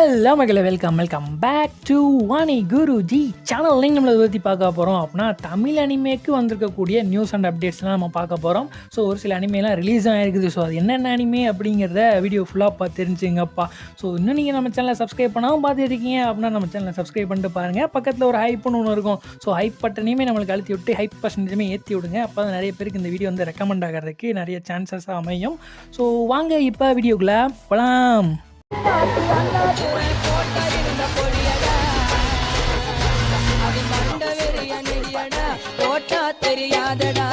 Hello மக்களே, welcome back to Vani Guruji channel. நம்மளை பற்றி பார்க்க போகிறோம் அப்படின்னா தமிழ் அனிமேக்கு வந்திருக்கக்கூடிய நியூஸ் அண்ட் அப்டேட்ஸ்லாம் நம்ம பார்க்க போகிறோம். ஸோ ஒரு சில அனிமேலாம் ரிலீஸ் ஆகிருக்குது. ஸோ அது என்னென்ன அனிமே அப்படிங்கிறத வீடியோ ஃபுல்லாக பார்த்து தெரிஞ்சுங்கப்பா. ஸோ இன்னும் நீங்கள் நம்ம சேனலை சப்ஸ்கிரைப் பண்ணாமல் பார்த்துருக்கீங்க அப்படின்னா நம்ம சேனலை சப்ஸ்கிரைப் பண்ணிட்டு பாருங்கள். பக்கத்தில் ஒரு ஹைப்னு ஒன்று இருக்கும். ஸோ ஹைப் பட்டனையுமே நம்மளுக்கு அழுத்தி விட்டு ஹைப் பர்சன்டேஜுமே ஏற்றி விடுங்க. அப்போ தான் நிறைய பேருக்கு இந்த வீடியோ வந்து ரெக்கமெண்ட் ஆகிறதுக்கு நிறைய சான்சஸாக அமையும். ஸோ வாங்க இப்போ வீடியோக்குள்ளே போகலாம். தெரியாதடா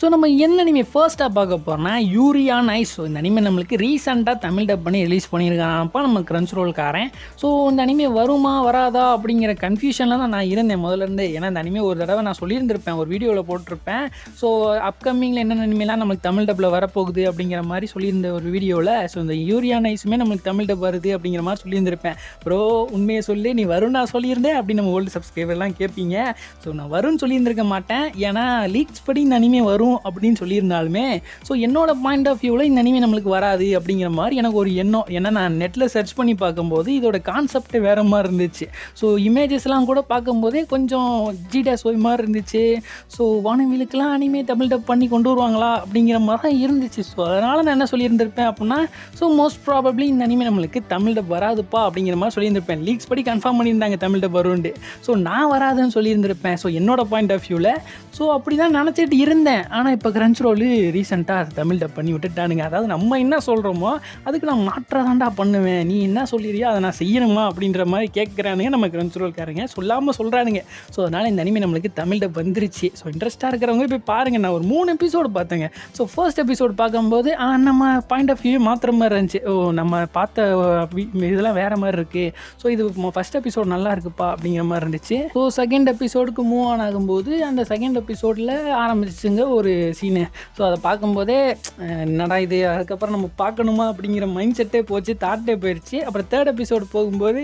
ஸோ நம்ம என்ன அனிமே ஃபர்ஸ்ட்டாக பார்க்க போகிறோம்னா யூரியா நைஸ். ஸோ இந்த அனிமே நம்மளுக்கு ரீசெண்டாக தமிழ் டப் பண்ணி ரிலீஸ் பண்ணியிருக்காங்கப்பா நம்ம கிரன்ச்ரோல்காரன். ஸோ இந்த அனிமே வருமா வராதா அப்படிங்கிற கன்ஃபியூஷனில் தான் நான் இருந்தேன் முதல்ல இருந்தே. ஏன்னா இந்த அனிமே ஒரு தடவை நான் சொல்லியிருந்திருப்பேன், ஒரு வீடியோவில் போட்டிருப்பேன். ஸோ அப்கமிங்கில் என்னென்ன அனிமேலாம் நம்மளுக்கு தமிழ் டப்பில் வரப்போகுது அப்படிங்கிற மாதிரி சொல்லியிருந்த ஒரு வீடியோவில். ஸோ இந்த யூரியா நைஸுமே நம்மளுக்கு தமிழ் டப் வருது அப்படிங்கிற மாதிரி சொல்லியிருந்திருப்பேன். ப்ரோ உண்மையை சொல்லி நீ வரும்னு நான் சொல்லியிருந்தேன் அப்படின்னு நம்ம ஓல்டு சப்ஸ்கிரைபர்லாம் கேட்பீங்க. ஸோ நான் வரும்னு சொல்லியிருந்திருக்க மாட்டேன், ஏன்னா லீக்ஸ் படி இந்த அனிமே வரும் அப்படின்னு சொல்லியிருந்தாலுமே ஸோ என்னோட பாயிண்ட் ஆஃப் வியூவில் இந்த அனிமே நம்மளுக்கு வராது அப்படிங்கிற மாதிரி எனக்கு ஒரு எண்ணம். ஏன்னா நான் நெட்டில் சர்ச் பண்ணி பார்க்கும்போது இதோட கான்செப்டே வேறு மாதிரி இருந்துச்சு. ஸோ இமேஜஸ்லாம் கூட பார்க்கும்போதே கொஞ்சம் ஜிடாஸ் மாதிரி இருந்துச்சு. ஸோ வானவிலுக்கெல்லாம் அனிமே தமிழ் டப் பண்ணி கொண்டு வருவாங்களா அப்படிங்கிற மாதிரி தான் இருந்துச்சு. ஸோ அதனால் நான் என்ன சொல்லியிருந்திருப்பேன் அப்படின்னா ஸோ மோஸ்ட் ப்ராபப்ளி இந்த அனிமே நம்மளுக்கு தமிழ் டப் வராதுப்பா அப்படிங்கிற மாதிரி சொல்லியிருந்திருப்பேன். லீக்ஸ் படி கன்ஃபார்ம் பண்ணியிருந்தாங்க தமிழ் டப் வரும்ண்டு. ஸோ நான் வராதுன்னு சொல்லியிருந்திருப்பேன். ஸோ என்னோட பாயிண்ட் ஆஃப் வியூவில் ஸோ அப்படி தான் நினச்சிட்டு இருந்தேன். ஆனால் இப்போ கிரன்ச்ரோல் ரீசெண்டாக அது தமிழ் டப் பண்ணி விட்டுட்டானுங்க. அதாவது நம்ம என்ன சொல்கிறோமோ அதுக்கு நான் மாற்றாதான்டா பண்ணுவேன், நீ என்ன சொல்லிடுறியோ அதை நான் செய்யணுமா அப்படின்ற மாதிரி கேட்குறானுங்க நம்ம கிரன்ச்ரோல்காரங்க. சொல்லாமல் சொல்கிறானுங்க. ஸோ அதனால் இந்த அனிமே நம்மளுக்கு தமிழ் டப் வந்துருச்சு. ஸோ இன்ட்ரெஸ்ட்டாக இருக்கிறவங்க போய் பாருங்கள். நான் ஒரு 3 எபிசோடு பார்த்தேங்க. ஸோ ஃபர்ஸ்ட் எபிசோடு பார்க்கும்போது நம்ம பாயிண்ட் ஆஃப் வியூ மாத்திர மாதிரி இருந்துச்சு. நம்ம பார்த்த இதெல்லாம் வேறு மாதிரி இருக்குது. ஸோ இது ஃபஸ்ட் எபிசோடு நல்லா இருக்குப்பா அப்படிங்கிற மாதிரி இருந்துச்சு. ஸோ செகண்ட் எபிசோடுக்கு மூவ் ஆன் ஆகும்போது அந்த செகண்ட் எபிசோடில் ஆரம்பிச்சுங்க ஒரு சீனு. ஸோ அதை பார்க்கும்போதே என்னடா இது, அதுக்கப்புறம் நம்ம பார்க்கணுமா அப்படிங்கிற மைண்ட் செட்டே போச்சு, தாட்டே போயிடுச்சு. அப்புறம் தேர்ட் எபிசோடு போகும்போது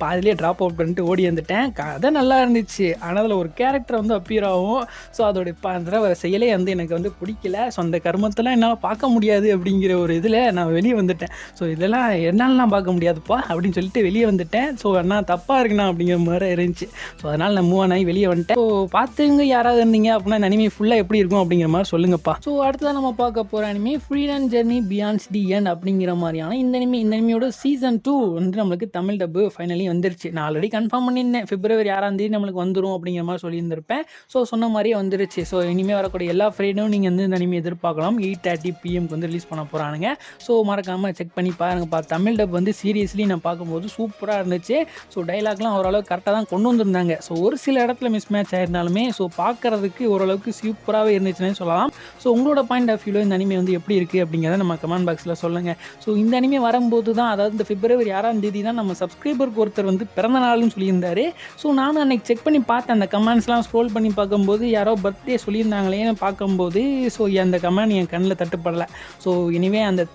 பாதிலே ட்ராப் அவுட் பண்ணிட்டு ஓடி வந்துட்டேன். கதை நல்லா இருந்துச்சு, ஆனால் அதில் ஒரு கேரக்டர் வந்து அப்பியர் ஆகும். ஸோ அதோடைய செயலே வந்து எனக்கு வந்து பிடிக்கல. ஸோ அந்த கர்மத்தெல்லாம் என்னால் பார்க்க முடியாது அப்படிங்கிற ஒரு இதில் நான் வெளியே வந்துட்டேன். ஸோ இதெல்லாம் என்னாலலாம் பார்க்க முடியாதுப்பா அப்படின்னு சொல்லிட்டு வெளியே வந்துட்டேன். ஸோ நான் தப்பாக இருக்குண்ணா அப்படிங்கிற மாதிரி இருந்துச்சு. ஸோ அதனால் நான் மூவ் ஆகி வெளியே வந்துட்டேன். ஸோ பார்த்துங்க யாராவது இருந்தீங்க அப்படின்னா இந்த அனிமே ஃபுல்லாக எப்படி இருக்கும் அப்படிங்கிற மாதிரி சொல்லுங்கப்பா. ஸோ அடுத்ததான் நம்ம பார்க்க போகிற anime freedom journey beyonds the end அப்படிங்கிற மாதிரியான இந்த அனிமையோட சீசன் 2 வந்து நம்மளுக்கு தமிழ் டப்பு ஃபைனலி வந்துருச்சு. நான் ஆல்ரெடி கன்ஃபார்ம் பண்ணியிருந்தேன், February 6 நம்மளுக்கு வந்துடும் அப்படிங்கிற மாதிரி சொல்லியிருந்திருப்பேன். ஸோ சொன்ன மாதிரியே வந்துருச்சு. ஸோ இனிமேல் வரக்கூடிய எல்லா ஃப்ரைடும் நீங்கள் வந்து இந்த அனிமே எதிர்பார்க்கலாம். 8:30 PM வந்து ரிலீஸ் பண்ண போகிறானுங்க. ஸோ மறக்காமல் செக் பண்ணி பாருங்கப்பா. தமிழ் டப் வந்து சீரியஸ்லி நான் பார்க்கும்போது சூப்பராக இருந்துச்சு. ஸோ டைலாக்லாம் ஓரளவுக்கு கரெக்டாக தான் கொண்டு வந்திருந்தாங்க. ஸோ ஒரு சில இடத்துல மிஸ் மேட்ச் ஆயிருந்தாலுமே ஸோ பார்க்குறதுக்கு ஓரளவுக்கு சூப்பராகவே இருந்துச்சுன்னு சொல்லலாம். ஸோ உங்களோட பாயிண்ட் ஆஃப் வியூவில் இந்த அனிமே வந்து எப்படி இருக்குது அப்படிங்கிறத நம்ம கமெண்ட் பாக்ஸில் சொல்லுங்கள். ஸோ இந்த அனிமே வரும்போது தான், அதாவது இந்த February 6 தான் நம்ம சப்ஸ்கிரைபருக்கு ஒருத்தர் வந்து பிறந்த நாள்னு சொல்லியிருந்தார். ஸோ நானும் அன்றைக்கி செக் பண்ணி பார்த்தேன். அந்த கமெண்ட்ஸ்லாம் ஸ்க்ரோல் பண்ணி பார்க்கும்போது யாரோ பர்த்டே சொல்லியிருந்தாங்களேன்னு பார்க்கும்போது ஸோ அந்த கமெண்ட் என் கண்ணில் தட்டுப்படலை. ஸோ இனிமே அந்த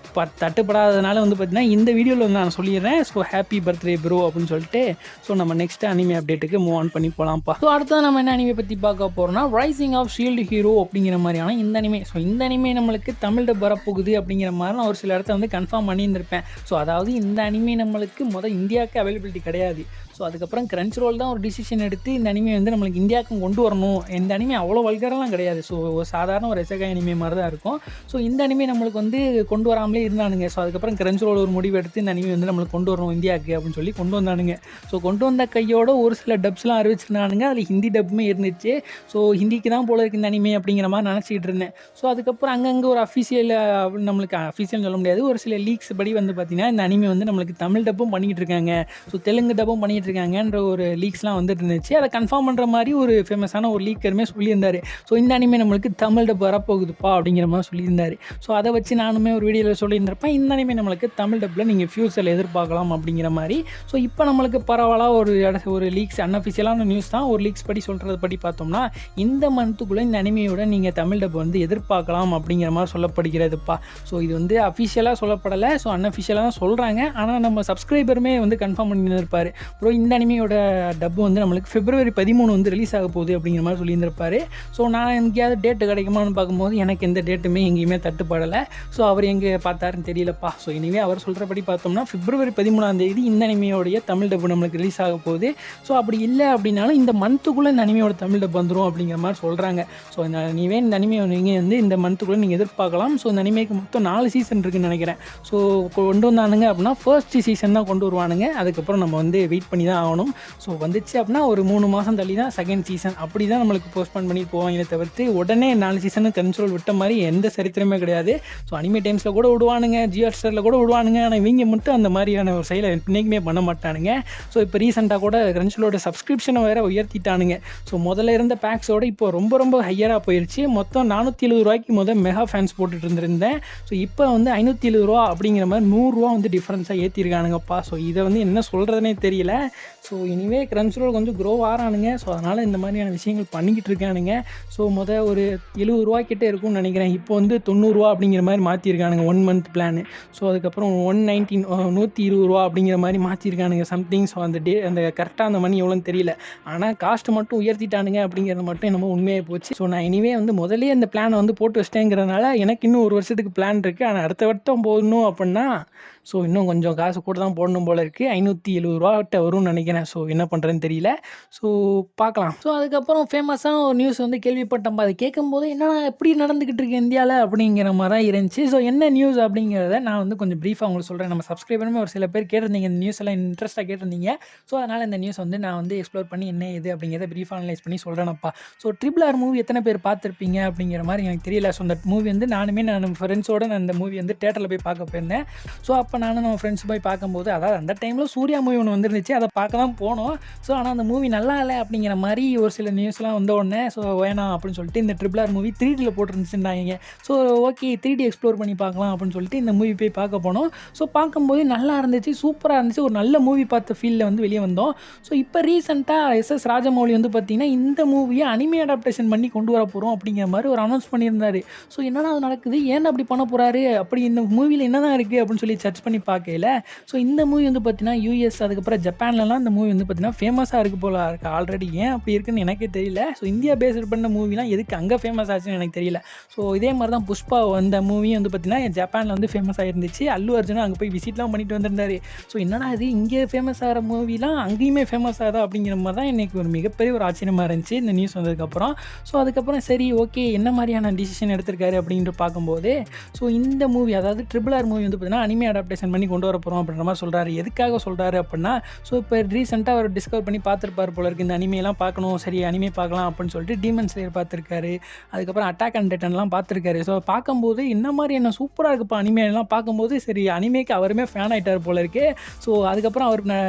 தட்டுப்படாததுனால வந்து பார்த்தீங்கன்னா இந்த வீடியோவில் வந்து நான் சொல்லிடுறேன். ஸோ ஹாப்பி பர்த்டே ப்ரோ அப்படின்னு சொல்லிட்டு ஸோ நம்ம நெக்ஸ்ட் அனிமே அப்டேட்டுக்கு மூவ் ஆன் பண்ணி போகலாம்ப்பா. ஸோ அடுத்தது நம்ம என்ன அனிமே பற்றி பார்க்க போகிறோம்னா ரைசிங் ஆஃப் ஷீல்டு ஹீரோ அப்படிங்கிற மாதிரியான இந்த அனிமே. ஸோ இந்த அனிமே நம்மளுக்கு தமிழ் டப் வரப்போகுது அப்படிங்கிற மாதிரி நான் ஒரு சில இடத்த வந்து கன்ஃபார்ம் பண்ணியிருந்திருப்பேன். ஸோ அதாவது இந்த அனிமே நம்மளுக்கு இந்தியாவுக்கு அவைலபிலிட்டி கிடையாது. ஸோ அதுக்கப்புறம் கிரன்ச்ரோல் தான் ஒரு டிசிஷன் எடுத்து இந்த அனிமே வந்து நம்மளுக்கு இந்தியாவுக்கும் கொண்டு வரணும். இந்த அனிமே அவ்வளோ வல்கரெலாம் கிடையாது. ஸோ சாதாரண ஒரு எசகாய் அனிமே மாதிரி தான் இருக்கும். ஸோ இந்த அனிமே நம்மளுக்கு வந்து கொண்டு வராமலே இருந்தானுங்க. ஸோ அதுக்கப்புறம் கிரன்ச்ரோல் ஒரு முடிவு எடுத்து இந்த அனிமே வந்து நம்மளுக்கு கொண்டு வரணும் இந்தியாவுக்கு அப்படின்னு சொல்லி கொண்டு வந்தானுங்க. ஸோ கொண்டு வந்த கையோட ஒரு சில டப்ஸ்லாம் அறிவிச்சிருந்தானுங்க. அதில் ஹிந்தி டப்புமே இருந்துச்சு. ஸோ ஹிந்திக்கு தான் போல இருக்கு இந்த அனிமே அப்படிங்கிற மாதிரி நினச்சிக்கிட்டு இருந்தேன். ஸோ அதுக்கப்புறம் அங்கங்கே ஒரு அஃபிஷியல் நம்மளுக்கு அஃபிஷியல்னு சொல்ல முடியாது, ஒரு சில லீக்ஸ் படி வந்து பார்த்திங்கன்னா இந்த அனிமே வந்து நம்மளுக்கு தமிழ் டப்பும் பண்ணிக்கிட்டு இருக்காங்க, ஸோ தெலுங்கு டப்பும் பண்ணிகிட்டு இருக்காங்கன்ற ஒரு லீக்ஸ்லாம் வந்துட்டு இருந்துச்சு. அதை கன்ஃபார்ம் பண்ணுற மாதிரி ஒரு ஃபேமஸான ஒரு லீக்கருமே சொல்லியிருந்தார். ஸோ இந்த அனிமே நம்மளுக்கு தமிழ் டப் வரப்போகுதுப்பா அப்படிங்கிற மாதிரி சொல்லியிருந்தார். ஸோ அதை வச்சு நானுமே ஒரு வீடியோவில் சொல்லியிருந்திருப்பேன், இந்த அனிமே நம்மளுக்கு தமிழ் டப்பில் நீங்கள் ஃபியூச்சரில் எதிர்பார்க்கலாம் அப்படிங்கிற மாதிரி. ஸோ இப்போ நம்மளுக்கு பரவாயில்ல ஒரு லீக்ஸ் அன்அஃபிஷியலான நியூஸ் தான். ஒரு லீக்ஸ் படி சொல்கிறது படி பார்த்தோம்னா இந்த மந்த்துக்குள்ளே இந்த அனிமையோட நீங்கள் தமிழ் டப் வந்து எதிர்பார்க்கலாம் அப்படிங்கிற மாதிரி சொல்லப்படுகிறதுப்பா. ஸோ இது வந்து அஃபிஷியலாக சொல்லப்படலை, ஸோ அன்அஃபிஷியலாக தான் சொல்கிறாங்க. ஆனால் நம்ம சப்ஸ்கிரைபருமே வந்து கன்ஃபார்ம் பண்ணியிருப்பார், ப்ரோ இந்த அனிமையோட டப்பு வந்து நம்மளுக்கு February 13 வந்து ரிலீஸ் ஆக போகுது அப்படிங்கிற மாதிரி சொல்லியிருந்திருப்பாரு. ஸோ நான் எங்கேயாவது டேட்டு கிடைக்குமான்னு பார்க்கும்போது எனக்கு எந்த டேட்டுமே எங்கேயுமே தட்டுப்படலை. ஸோ அவர் எங்கே பார்த்தாருன்னு தெரியலப்பா. ஸோ இனிமே அவர் சொல்கிறபடி பார்த்தோம்னா February 13 இந்த அனிமையோடைய தமிழ் டப்பு நம்மளுக்கு ரிலீஸ் ஆக போகுது. ஸோ அப்படி இல்லை அப்படின்னாலும் இந்த மந்த்துக்குள்ளே இந்த அனிமையோட தமிழ் டப் வந்துடும் அப்படிங்கிற மாதிரி சொல்கிறாங்க. ஸோ இந்த அனிமே நீங்கள் வந்து இந்த மந்த்துக்குள்ளே நீங்கள் எதிர்பார்க்கலாம். ஸோ இந்த அனிமேக்கு மொத்தம் 4 சீசன் இருக்குதுன்னு நினைக்கிறேன். ஸோ கொண்டு வந்தானுங்க அப்படின்னா ஃபர்ஸ்ட் சீசன் தான் கொண்டு வருவானுங்க. அதுக்கப்புறம் நம்ம வந்து வெயிட் பண்ணி தான் ஆகணும். ஸோ வந்துச்சு அப்படின்னா ஒரு 3 மாதம் தள்ளி தான் செகண்ட் சீசன் அப்படி தான் நம்மளுக்கு போஸ்ட்போன் பண்ணி போவாங்க. தவிர்த்து உடனே 4 சீசனு கன்சோல் விட்ட மாதிரி எந்த சரித்திரமே கிடையாது. ஸோ அனிமே டைம்ஸில் கூட விடுவானுங்க, ஜியோ ஹாட்ஸ்டாரில் கூட விடுவானுங்க. ஆனால் இவங்க மட்டும் அந்த மாதிரியான ஒரு செயலை என்றைக்குமே பண்ண மாட்டானுங்க. ஸோ இப்போ ரீசெண்டாக கூட கன்சோலோட சப்ஸ்கிரிப்ஷனை வேறு உயர்த்திட்டானுங்க. ஸோ முதல்ல இருந்த பேக்ஸோட இப்போ ரொம்ப ரொம்ப ஹையராக போயிடுச்சு. மொத்தம் 470 ரூபாய்க்கு முதல் மெகா ஃபேன்ஸ் போட்டுட்டு இருந்திருந்தேன். ஸோ இப்போ வந்து 570 ரூபா அப்படிங்கிற மாதிரி 100 ரூபா வந்து டிஃப்ரென்ஸாக ஏற்றிருக்கானுங்கப்பா. ஸோ இதை வந்து என்ன சொல்கிறதுனே தெரியல. ஸோ இனிவே கிரன்ச்ரோல் கொஞ்சம் க்ரோ ஆகிறானுங்க. ஸோ அதனால் இந்த மாதிரியான விஷயங்கள் பண்ணிக்கிட்டு இருக்கானுங்க. ஸோ ஒரு 70 ரூபா கிட்டே இருக்கும்னு நினைக்கிறேன். இப்போ வந்து 90 ரூபா அப்படிங்கிற மாதிரி மாற்றிருக்கானுங்க 1 மந்த் பிளான். ஸோ அதுக்கப்புறம் 120 ரூபா அப்படிங்கிற மாதிரி மாற்றிருக்கானுங்க சம்திங். ஸோ அந்த கரெக்டாக அந்த மணி எவ்வளோன்னு தெரியல. ஆனால் காஸ்ட்டு மட்டும் உயர்த்திட்டானுங்க அப்படிங்கிறது மட்டும் என்னமோ உண்மையாக போச்சு. ஸோ நான் இனிவே வந்து முதலே அந்த பிளானை வந்து போட்டு வச்சிட்டேங்கிறதுனால எனக்கு இன்னும் 1 வருஷத்துக்கு பிளான் இருக்குது. ஆனால் அடுத்த வருஷம் போடணும் அப்படின்னா ஸோ இன்னும் கொஞ்சம் காசு கூட தான் போடணும் போல் இருக்குது. 570 ரூபாட்ட வரும்னு நினைக்கிறேன். ஸோ என்ன பண்ணுறதுன்னு தெரியல. ஸோ பார்க்கலாம். ஸோ அதுக்கப்புறம் ஃபேமஸான ஒரு நியூஸ் வந்து கேள்விப்பட்டோம். அதை கேட்கும்போது என்ன எப்படி நடந்துக்கிட்டு இருக்கு இந்தியாவில் அப்படிங்கிற மாதிரி தான் இருந்துச்சு. ஸோ என்ன நியூஸ் அப்படிங்கிறத நான் வந்து கொஞ்சம் ப்ரீஃபாக உங்களுக்கு சொல்கிறேன். நம்ம சப்ஸ்கிரைபருமே ஒரு சில பேர் கேட்டிருந்தீங்க, இந்த நியூஸ் எல்லாம் இன்ட்ரெஸ்ட்டாக கேட்டிருந்தீங்க. ஸோ அதனால் இந்த நியூஸ் வந்து நான் வந்து எக்ஸ்ப்ளோர் பண்ணி என்ன இது அப்படிங்கிறத ப்ரீஃபாக அனலைஸ் பண்ணி சொல்கிறேனப்பா. ஸோ RRR மூவி எத்தனை பேர் பார்த்துருப்பீங்க அப்படிங்கிற மாதிரி எனக்கு தெரியல. ஸோ அந்த மூவி வந்து நான் ஃப்ரெண்ட்ஸோடு நான் இந்த மூவி வந்து தேட்டரில் போய் பார்க்க போயிருந்தேன். ஸோ அப்போ நம்ம ஃப்ரெண்ட்ஸ் போய் பார்க்கும்போது அதாவது அந்த டைமில் சூர்யா மூவி ஒன்று வந்துருந்துச்சு. அதை பார்க்க தான் போனோம். ஸோ ஆனால் அந்த மூவி நல்லா இல்லை அப்படிங்கிற மாதிரி ஒரு சில நியூஸ்லாம் வந்த உடனே ஸோ வேணாம் அப்படின்னு சொல்லிட்டு இந்த RRR மூவி 3Dயில் போட்டுருந்துச்சுன்னாங்க. ஸோ ஓகே 3D எக்ஸ்ப்ளோர் பண்ணி பார்க்கலாம் அப்படின்னு சொல்லிட்டு இந்த மூவி போய் பார்க்க போனோம். ஸோ பார்க்கும்போது நல்லா இருந்துச்சு, சூப்பராக இருந்துச்சு. ஒரு நல்ல மூவி பார்த்த ஃபீலில் வந்து வெளியே வந்தோம். ஸோ இப்போ ரீசெண்டாக SS ராஜமௌலி வந்து பார்த்திங்கன்னா இந்த மூவியை அனிமே அடாப்டேஷன் பண்ணி கொண்டு வர போகிறோம் அப்படிங்கிற மாதிரி ஒரு அனௌன்ஸ் பண்ணியிருந்தாரு. ஸோ என்னடா அது நடக்குது, ஏன் அப்படி பண்ண போகிறாரு, அப்படி இந்த மூவியில் என்ன தான் இருக்குது அப்படின்னு சொல்லி சர்ச் பண்ணி பார்க்கல. ஸோ இந்த மூவி வந்து பார்த்தீங்கன்னா US அதுக்கப்புறம் ஜப்பான்லலாம் இந்த மூவி வந்து பார்த்தீங்கன்னா ஃபேமஸாக இருக்குது போல இருக்குது ஆல்ரெடி. ஏன் அப்படி இருக்குன்னு எனக்கே தெரியல. ஸோ இந்தியா பேஸ்ட் பண்ண மூவிலாம் எதுக்கு அங்கே ஃபேமஸ் ஆச்சுன்னு எனக்கு தெரியல. ஸோ இதே மாதிரி தான் புஷ்பா அந்த மூவி வந்து பார்த்தீங்கன்னா ஜப்பானில் வந்து ஃபேமஸ் ஆகிருந்துச்சு. அல்லு அர்ஜுனும் அங்கே போய் விசிட்லாம் பண்ணிட்டு வந்திருந்தாரு. ஸோ என்னடா இது இங்கே ஃபேமஸ் ஆகிற மூவிலாம் அங்கேயுமே ஃபேமஸ் ஆகுதா அப்படிங்கிற மாதிரி தான் எனக்கு ஒரு மிகப்பெரிய ஒரு ஆச்சரியமாக இருந்துச்சு இந்த நியூஸ் வந்ததுக்கப்புறம். ஸோ அதுக்கப்புறம் சரி ஓகே என்ன மாதிரியான டிசிஷன் எடுத்திருக்காரு அப்படின்ட்டு பார்க்கும்போது ஸோ இந்த மூவி அதாவது RRR மூவி வந்து பார்த்தீங்கன்னா அனிமே அடாப்டேஷன் பண்ணி கொண்டு வர போகிறோம் அப்படின்ற மாதிரி சொல்கிறாரு. எதுக்காக சொல்கிறாரு அப்படின்னா ஸோ இப்போ ரீசெண்டாக அவர் டிஸ்கவர் பண்ணி பார்த்துருப்பார் போல இருக்குது. இந்த அனிமையெல்லாம் பார்க்கணும், சரி அனிமே பார்க்கலாம் அப்படின்னு சொல்லிட்டு டீமன் ஸ்லேயர் பார்த்துருக்காரு. அதுக்கப்புறம் அட்டாக் அண்ட் டைட்டன்லாம் பார்த்துருக்காரு. ஸோ பார்க்கும்போது இந்த மாதிரி என்ன சூப்பராக இருக்குப்பா அனிமையெல்லாம் பார்க்கும்போது சரி அனிமேக்கு அவருமே ஃபேன் ஆகிட்டார் போல இருக்குது. ஸோ அதுக்கப்புறம் அவர்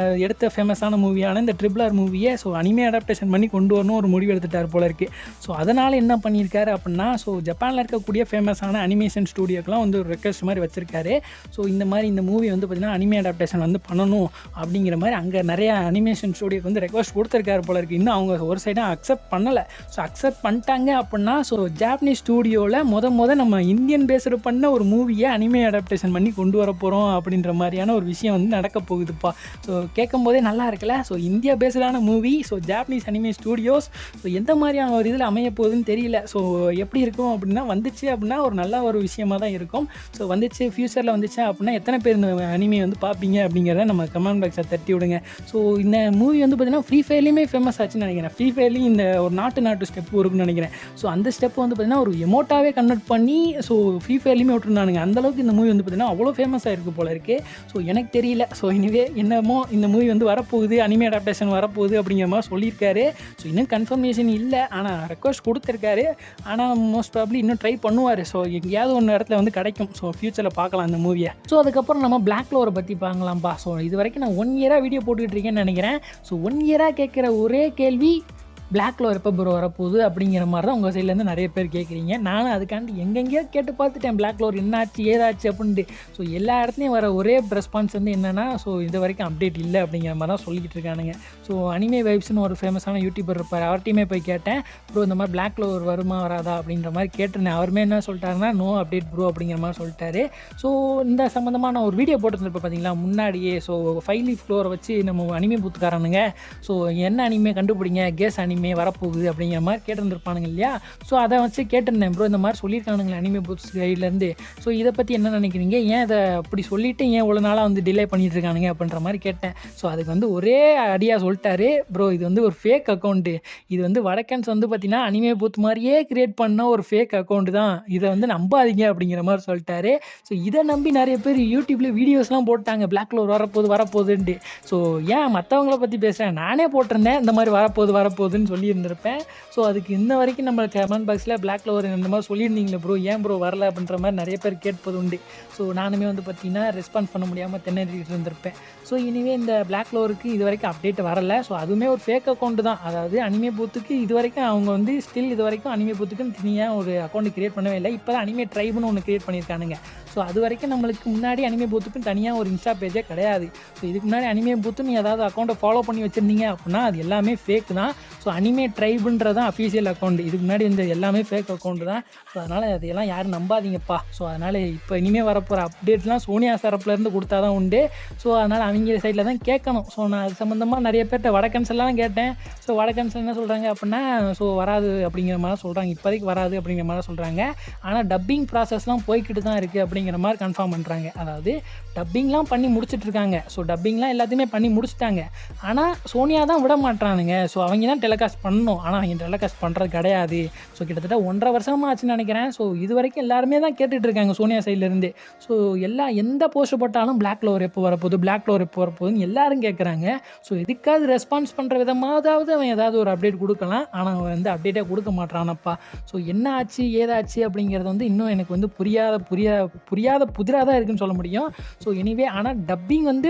எடுத்த ஃபேமஸான மூவியான இந்த RRR மூவியை ஸோ அனிமே அடாப்டேஷன் பண்ணி கொண்டு வரணும் ஒரு முடிவு எடுத்துட்டார் போல இருக்குது. ஸோ அதனால் என்ன பண்ணியிருக்காரு அப்படின்னா ஸோ ஜப்பானில் இருக்கக்கூடிய ஃபேமஸான அனிமேஷன் ஸ்டூடியோக்கெலாம் வந்து ஒரு ரெக்வஸ்ட் மாதிரி வச்சுருக்காரு. ஸோ இந்த மாதிரி இந்த மூவி வந்து பார்த்திங்கன்னா அனிமே அடாப்டேஷன் வந்து பண்ணணும் அப்படிங்கிற மாதிரி அங்கே நிறைய அனிமேஷன் ஸ்டூடியோக்கு வந்து ரெக்வஸ்ட் கொடுத்துருக்காரு போல இருக்குது. இன்னும் அவங்க ஒரு சைடாக அக்செப்ட் பண்ணலை. ஸோ அக்செப்ட் பண்ணிட்டாங்க அப்படின்னா ஸோ ஜாப்பனீஸ் ஸ்டூடியோவில் நம்ம இந்தியன் பேஸ்டு பண்ண ஒரு மூவியை அனிமே அடாப்டேஷன் பண்ணி கொண்டு வர போகிறோம் அப்படின்ற மாதிரியான ஒரு விஷயம் வந்து நடக்க போகுதுப்பா. ஸோ கேட்கும் போதே நல்லா இருக்குல்ல. ஸோ இந்தியா பேஸ்டான movie, so Japanese anime studios, so எந்த மாதிரியான ஒரு இதில் அமைய போகுதுன்னு தெரியல. ஸோ எப்படி இருக்கும் அப்படின்னா வந்துச்சு அப்படின்னா ஒரு நல்ல ஒரு விஷயமாக தான் இருக்கும். ஸோ வந்துச்சு ஃப்யூச்சரில் வந்துச்சு அப்படின்னா எத்தனை பேர் இந்த அனிமே வந்து பார்ப்பீங்க அப்படிங்கிறத நம்ம கமெண்ட் பாக்ஸை தட்டி விடுங்க. ஸோ இந்த மூவி வந்து பார்த்திங்கன்னா ஃப்ரீ ஃபயர்லேயுமே ஃபேமஸ் ஆச்சுன்னு நினைக்கிறேன். ஃப்ரீ ஃபயர்லேயும் இந்த ஒரு நாட்டு ஸ்டெப் இருக்குன்னு நினைக்கிறேன். ஸோ அந்த ஸ்டெப் வந்து பார்த்திங்கன்னா ஒரு எமோட்டாவே கன்வெர்ட் பண்ணி ஸோ ஃப்ரீ ஃபயர்லேயுமே விட்டுருந்தானுங்க. அந்தளவுக்கு இந்த மூவி வந்து பார்த்திங்கன்னா அவ்வளோ ஃபேமஸாக இருக்குது போல இருக்குது. ஸோ எனக்கு தெரியல. ஸோ இனிவே என்னமோ இந்த மூவி வந்து வரப்போகுது, அனிமே அடாப்டேஷன் வரப்போகுது அப்படிங்கிற மாதிரி சொல்லியிருக்காரு. ஸோ இன்னும் கன்ஃபர்மேஷன் இல்லை, ஆனால் ரெக்வஸ்ட் கொடுத்துருக்காரு. ஆனால் மோஸ்ட் ப்ராப்ளி இன்னும் ட்ரை பண்ணுவார். ஸோ எங்கேயாவது ஒன்று இடத்துல வந்து கிடைக்கும். ஸோ ஃப்யூச்சரில் பார்க்கலாம் இந்த மூவியை. ஸோ அதுக்கப்புறம் நம்ம பிளாக் க்ளோவரை பற்றி பார்க்கலாம்ப்பா. ஸோ இது வரைக்கும் நான் 1 இயராக வீடியோ போட்டுக்கிட்டு இருக்கேன்னு நினைக்கிறேன். ஸோ 1 இயராக கேட்குற ஒரே கேள்வி பிளாக் க்ளோவர் எப்போ ப்ரோ வரப்போகுது அப்படிங்கிற மாதிரி தான் உங்கள் சைட்லேருந்து நிறைய பேர் கேட்குறீங்க. நானும் அதுக்காண்டி எங்கெங்கேயோ கேட்டு பார்த்துட்டேன் பிளாக் க்ளோவர் என்னாச்சு ஏதாச்சு அப்படின்ட்டு. ஸோ எல்லா இடத்துலையும் வர ஒரே ரெஸ்பான்ஸ் வந்து என்னென்னா, ஸோ இது வரைக்கும் அப்டேட் இல்லை அப்படிங்கிற மாதிரி தான் சொல்லிக்கிட்டு இருக்கானுங்க. ஸோ அனிமே வைப்ஸ்னு ஒரு ஃபேமஸான யூடியூபர் இருப்பார், அவர்கிட்டையுமே போய் கேட்டேன், ப்ரோ இந்த மாதிரி பிளாக் க்ளோவர் வருமா வராதா அப்படின்ற மாதிரி கேட்டிருந்தேன். அவருமே என்ன சொல்லிட்டாருன்னா நோ அப்டேட் ப்ரோ அப்படிங்கிற மாதிரி சொல்லிட்டாரு. ஸோ இந்த சம்மந்தமாக நான் ஒரு வீடியோ போட்டுருந்தேன் பார்த்தீங்களா முன்னாடியே. ஸோ 5 லீஃப் க்ளோவரை வச்சு நம்ம அனிமே பூத்துக்காரனுங்க, ஸோ என்ன அனிமே கண்டுபிடிங்க, கேஸ் அனிமே வரப்போகுது அப்படிங்கிற மாதிரி கேட்டிருந்துருப்பானுங்க இல்லையா. ஸோ அதை வச்சு கேட்டிருந்தேன், ப்ரோ இந்த மாதிரி சொல்லியிருக்கானுங்களே அனிமே பூத்ஸ் கைட்லேருந்து, ஸோ இதை பற்றி என்ன நினைக்கிறீங்க, ஏன் இதை அப்படி சொல்லிவிட்டு ஏன் இவ்வளோ நாளாக வந்து டிலே பண்ணிட்டு இருக்கானுங்க அப்படின்ற மாதிரி கேட்டேன். ஸோ அதுக்கு வந்து ஒரே ஐடியா சொல்லிட்டாரு, ப்ரோ இது வந்து ஒரு ஃபேக் அக்கௌண்ட்டு, இது வந்து வடக்கன்ஸ் வந்து பார்த்தீங்கன்னா அனிமே பூத் மாதிரியே கிரியேட் பண்ண ஒரு ஃபேக் அக்கௌண்ட் தான், இதை வந்து நம்பாதீங்க அப்படிங்கிற மாதிரி சொல்லிட்டாரு. ஸோ இதை நம்பி நிறைய பேர் யூடியூப்பில் வீடியோஸ்லாம் போட்டாங்க பிளாக் க்ளோவர் வரப்போகுதுன்ட்டு. ஸோ ஏன் மற்றவங்கள பற்றி பேசுகிறேன், நானே போட்டிருந்தேன் இந்த மாதிரி வரப்போகுதுன்னு சொல்லியிருந்திருப்பேன். ஸோ அதுக்கு இன்ன வரைக்கும் நம்ம கமெண்ட் பாக்ஸில் பிளாக் க்ளோவர் இந்த மாதிரி சொல்லியிருந்தீங்களே ப்ரோ, ஏன் ப்ரோ வரல அப்படின்ற மாதிரி நிறைய பேர் கேட்பது உண்டு. ஸோ நானுமே வந்து பார்த்திங்கன்னா ரெஸ்பான்ஸ் பண்ண முடியாமல் திணறிட்டு இருந்திருப்பேன். ஸோ இனிவே இந்த பிளாக் க்ளோவருக்கு இது வரைக்கும் அப்டேட் வரல. ஸோ அதுவுமே ஒரு ஃபேக் அக்கௌண்ட் தான், அதாவது அனிமே பூத்துக்கு இது வரைக்கும் அவங்க வந்து ஸ்டில் இது வரைக்கும் அனிமே பூத்துக்குன்னு தனியாக ஒரு அக்கௌண்ட் கிரியேட் பண்ணவே இல்லை. இப்போ தான் அனிமே ட்ரைப்னு ஒன்று கிரியேட் பண்ணியிருக்கானுங்க. ஸோ அது வரைக்கும் நம்மளுக்கு முன்னாடி அனிமே பூத்துக்குன்னு தனியாக ஒரு இன்ஸ்டா பேஜே கிடையாது. ஸோ இதுக்கு முன்னாடி அனிமே பூத்துன்னு ஏதாவது அக்கௌண்ட்டை ஃபாலோ பண்ணி வச்சுருந்தீங்க அப்படின்னா அது எல்லாமே ஃபேக் தான். ஸோ அனிமே ட்ரைபுன்றதான் அஃபீஷியல் அக்கௌண்ட், இதுக்கு முன்னாடி இந்த எல்லாமே ஃபேக் அக்கௌண்ட் தான். ஸோ அதனால் அதையெல்லாம் யாரும் நம்பாதீங்கப்பா. ஸோ அதனால் இப்போ இனிமேல் வரப்போகிற அப்டேட்லாம் சோனியா தரப்புலேருந்து கொடுத்தா தான் உண்டு. ஸோ அதனால் அவங்க சைடில் தான் கேட்கணும். ஸோ நான் அது சம்மந்தமாக நிறைய பேர்கிட்ட வடக்கன்ஸ் எல்லாம் கேட்டேன். ஸோ வடக்கன்ஸ் என்ன சொல்கிறாங்க அப்படின்னா, ஸோ வராது அப்படிங்கிற மாதிரி சொல்கிறாங்க, இப்போதைக்கு வராது அப்படிங்கிற மாதிரி சொல்கிறாங்க. ஆனால் டப்பிங் ப்ராசஸ்லாம் போய்கிட்டு தான் இருக்குது அப்படிங்கிற மாதிரி கன்ஃபார்ம் பண்ணுறாங்க. அதாவது டப்பிங்லாம் பண்ணி முடிச்சிட்ருக்காங்க. ஸோ டப்பிங்லாம் எல்லாத்தையுமே பண்ணி முடிச்சிட்டாங்க. ஆனால் சோனியா தான் விட மாட்டானுங்க. ஸோ அவங்க தான் டெலிகாஸ்ட் பண்ணணும், ஆனால் அவங்க டெலிகாஸ்ட் பண்ணுறது கிடையாது. ஸோ கிட்டத்தட்ட 1.5 வருஷமாக ஆச்சுன்னு நினைக்கிறேன். ஸோ இது வரைக்கும் எல்லாருமே தான் கேட்டுட்ருக்காங்க சோனியா சைட்லேருந்து. ஸோ எந்த போஸ்ட் போட்டாலும் பிளாக் க்ளோவர் எப்போ வரப்போகுதுன்னு எல்லாரும் கேட்குறாங்க. ஸோ இதுக்காவது ரெஸ்பான்ஸ் பண்ணுற விதமாவது அவன் ஏதாவது ஒரு அப்டேட் கொடுக்கலாம். ஆனால் அவன் வந்து அப்டேட்டே கொடுக்க மாட்டானப்பா. ஸோ என்ன ஆச்சு ஏதாச்சு அப்படிங்கிறது வந்து இன்னும் எனக்கு வந்து புரியாத புதிராக தான் இருக்குன்னு சொல்ல முடியும். ஸோ எனிவே ஆனால் டப்பிங் வந்து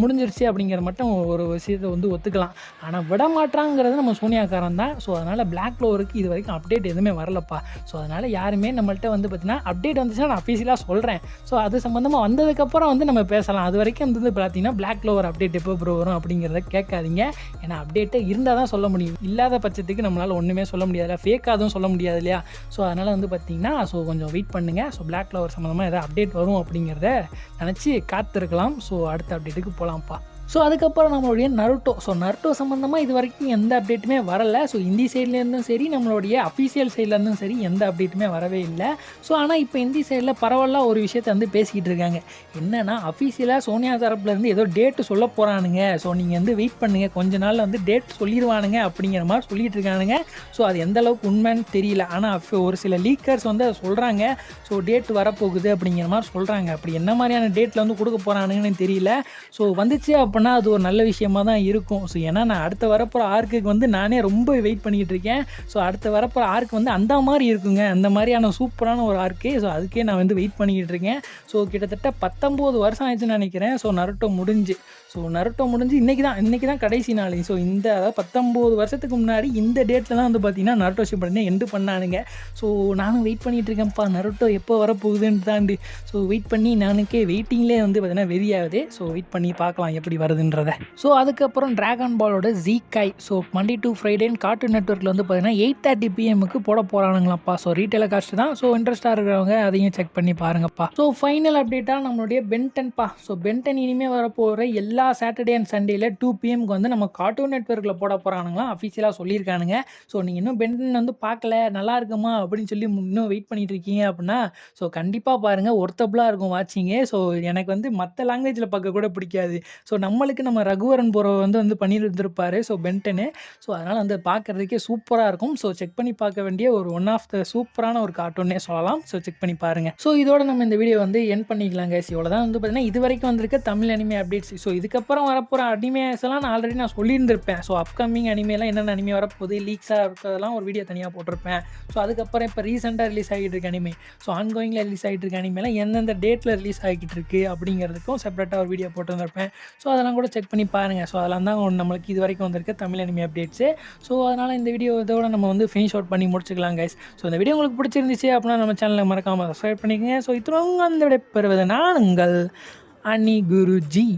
முடிஞ்சிருச்சு அப்படிங்கிற மட்டும் ஒரு விஷயத்தை வந்து ஒத்துக்கலாம். ஆனால் விட மாட்டாங்கிறது நம்ம சோனியாக்காரன் தான். ஸோ அதனால் பிளாக் க்ளோவருக்கு இது வரைக்கும் அப்டேட் எதுவுமே வரலப்பா. ஸோ அதனால் யாருமே நம்மள்ட்ட வந்து பார்த்திங்கன்னா அப்டேட் வந்துச்சுன்னா நான் அஃபீஷியலாக சொல்கிறேன். ஸோ அது சம்மந்தமாக வந்ததுக்கப்புறம் வந்து நம்ம பேசலாம். அது வரைக்கும் வந்து பார்த்திங்கன்னா பிளாக் க்ளோவர் அப்டேட் எப்போ ப்ரோ வரும் அப்படிங்கிறத கேட்காதீங்க. ஏன்னா அப்டேட்டே இருந்தால் தான் சொல்ல முடியும், இல்லாத பட்சத்துக்கு நம்மளால் ஒன்றுமே சொல்ல முடியாது, ஃபேக்காகவும் சொல்ல முடியாது இல்லையா. ஸோ அதனால் வந்து பார்த்திங்கன்னா ஸோ கொஞ்சம் வெயிட் பண்ணுங்கள். ஸோ பிளாக் க்ளோவர் சம்மந்தமாக எதாவது அப்டேட் வரும் அப்படிங்கிறத நினச்சி காத்திருக்கலாம். ஸோ அடுத்த அப்டேட்டுக்கு போகலாம்ப்பா. ஸோ அதுக்கப்புறம் நம்மளுடைய நருட்டோ சம்மந்தமாக இது வரைக்கும் எந்த அப்டேட்டுமே வரலை. ஸோ ஹிந்தி சைட்லேருந்தும் சரி நம்மளுடைய அஃபீஷியல் சைட்லேருந்தும் சரி எந்த அப்டேட்டுமே வரவே இல்லை. ஸோ ஆனால் இப்போ ஹிந்தி சைடில் பரவாயில்ல ஒரு விஷயத்தை வந்து பேசிக்கிட்டு இருக்காங்க. என்னென்னா அஃபீஷியலாக சோனியா தரப்புலேருந்து ஏதோ டேட்டு சொல்ல போகிறானுங்க. ஸோ நீங்கள் வந்து வெயிட் பண்ணுங்கள், கொஞ்ச நாளில் வந்து டேட் சொல்லிடுவானுங்க அப்படிங்கிற மாதிரி சொல்லிகிட்டு இருக்கானுங்க. ஸோ அது எந்த அளவுக்கு உண்மைன்னு தெரியல. ஆனால் ஒரு சில லீக்கர்ஸ் வந்து அதை சொல்கிறாங்க. ஸோ டேட் வரப்போகுது அப்படிங்கிற மாதிரி சொல்கிறாங்க. அப்படி என்ன மாதிரியான டேட்டில் வந்து கொடுக்க போகிறானுங்கன்னு தெரியல. ஸோ வந்துச்சு அப்படின்னா அது ஒரு நல்ல விஷயமாக தான் இருக்கும். ஸோ ஏன்னா நான் அடுத்த வரப்போகிற ஆர்க்குக்கு வந்து நானே ரொம்ப வெயிட் பண்ணிக்கிட்டு இருக்கேன். ஸோ அடுத்த வரப்போகிற ஆர்க்கு வந்து அந்த மாதிரி இருக்குங்க, அந்த மாதிரியான சூப்பரான ஒரு ஆர்க்கு. ஸோ அதுக்கே நான் வந்து வெயிட் பண்ணிக்கிட்டு இருக்கேன். ஸோ கிட்டத்தட்ட 19 வருஷம் ஆயிடுச்சுன்னு நினைக்கிறேன். ஸோ நருட்டோ முடிஞ்சு இன்றைக்கி தான் கடைசி நாள். ஸோ இந்த 19 வருஷத்துக்கு முன்னாடி இந்த டேட்டில் தான் வந்து பார்த்திங்கன்னா நருட்டோ ஷிப்படனே எண்டு பண்ணானுங்க. ஸோ நானும் வெயிட் பண்ணிகிட்டு இருக்கேன்ப்பா, நருட்டோ எப்போ வரப்போகுதுன்னு தாண்டி. ஸோ வெயிட் பண்ணி நானுக்கே வெயிட்டிங்லேயே வந்து பார்த்திங்கன்னா வெறியாகுது. ஸோ வெயிட் பண்ணி பார்க்கலாம் எப்படி வருதுன்றதை. ஸோ அதுக்கப்புறம் டிராகன் பாலோட ஜீகாய் ஸோ மண்டே டு ஃப்ரைடேன்னு கார்ட்டூன் நெட்வொர்க்கில் வந்து பார்த்திங்கன்னா 8:30 PM போட போகிறானுங்களாப்பா. ஸோ ரீட்டைல் காஸ்ட் தான். ஸோ இன்ட்ரெஸ்ட்டாக இருக்கிறவங்க அதையும் செக் பண்ணி பாருங்கப்பா. ஸோ ஃபைனல் அப்டேட்டாக நம்மளுடைய பென்டன்பா. ஸோ பென்டன் இனிமேல் வரப்போகிற எல்லா சாட்டர்டே அண்ட் சண்டேல 2 PM வந்து நம்ம கார்ட்டூன் நெட்வொர்க்கில் போட போகிறானுங்களாம், அஃபீஷியலாக சொல்லியிருக்கானுங்க. ஸோ நீங்கள் இன்னும் பென்டன் வந்து பார்க்கல, நல்லா இருக்குமா அப்படின்னு சொல்லி இன்னும் வெயிட் பண்ணிட்டு இருக்கீங்க அப்படின்னா ஸோ கண்டிப்பாக பாருங்கள், ஒர்த்தபுளாக இருக்கும் வாட்சிங்கே. ஸோ எனக்கு வந்து மற்ற லாங்குவேஜில் பார்க்க கூட பிடிக்காது. ஸோ நம்மளுக்கு நம்ம ரகுவரன் போகிறவர் வந்து பண்ணியிருந்திருப்பார். ஸோ பென்டனு. ஸோ அதனால் வந்து பார்க்குறதுக்கே சூப்பராக இருக்கும். ஸோ செக் பண்ணி பார்க்க வேண்டிய ஒரு ஒன் ஆஃப் த சூப்பரான ஒரு கார்ட்டூன்னே சொல்லலாம். ஸோ செக் பண்ணி பாருங்கள். ஸோ இதோட நம்ம இந்த வீடியோ வந்து என் பண்ணிக்கலாம் கைஸ். இவ்வளோ தான் வந்து பார்த்தீங்கன்னா இது வரைக்கும் வந்திருக்க தமிழ் அனிமே அப்டேட்ஸ். ஸோ இதுக்கப்புறம் வரப்போகிற அனிமேஸ் எல்லாம் நான் ஆல்ரெடி சொல்லியிருந்திருப்பேன். ஸோ அப்கமிங் அனிமேலாம் என்னென்ன அனிமே வரப்போகுது, லீக்ஸாக இருக்கிறதெல்லாம் ஒரு வீடியோ தனியாக போட்டிருப்பேன். ஸோ அதுக்கப்புறம் இப்போ ரீசெண்டாக ரிலீஸ் ஆகிட்டு இருக்க அனிமே, ஸோ ஆன்கோயிங்கில் ரிலீஸ் ஆகிட்டு இருக்க அனிமேலாம் எந்தெந்த டேட்டில் ரிலீஸ் ஆகிட்டு இருக்கு அப்படிங்கிறதுக்கும் செப்பரேட்டாக ஒரு வீடியோ போட்டுருந்திருப்பேன். ஸோ அதை அதெல்லாம் கூட செக் பண்ணி பாருங்கள். ஸோ அதெல்லாம் தான் நம்மளுக்கு இது வரைக்கும் வந்திருக்க தமிழ் அனிமி அப்டேட்ஸு. ஸோ அதனால் இந்த வீடியோ இதோட நம்ம வந்து ஃபினிஷ் அவுட் பண்ணி முடிச்சுக்கலாம் கைஸ். ஸோ இந்த வீடியோ உங்களுக்கு பிடிச்சிருந்துச்சு அப்படின்னா நம்ம சேனலை மறக்காமல் சப்ஸ்கிரைப் பண்ணிக்கங்க. ஸோ இத்தனை அந்த விடை பெறுவது நான் உங்கள் அனி குருஜி.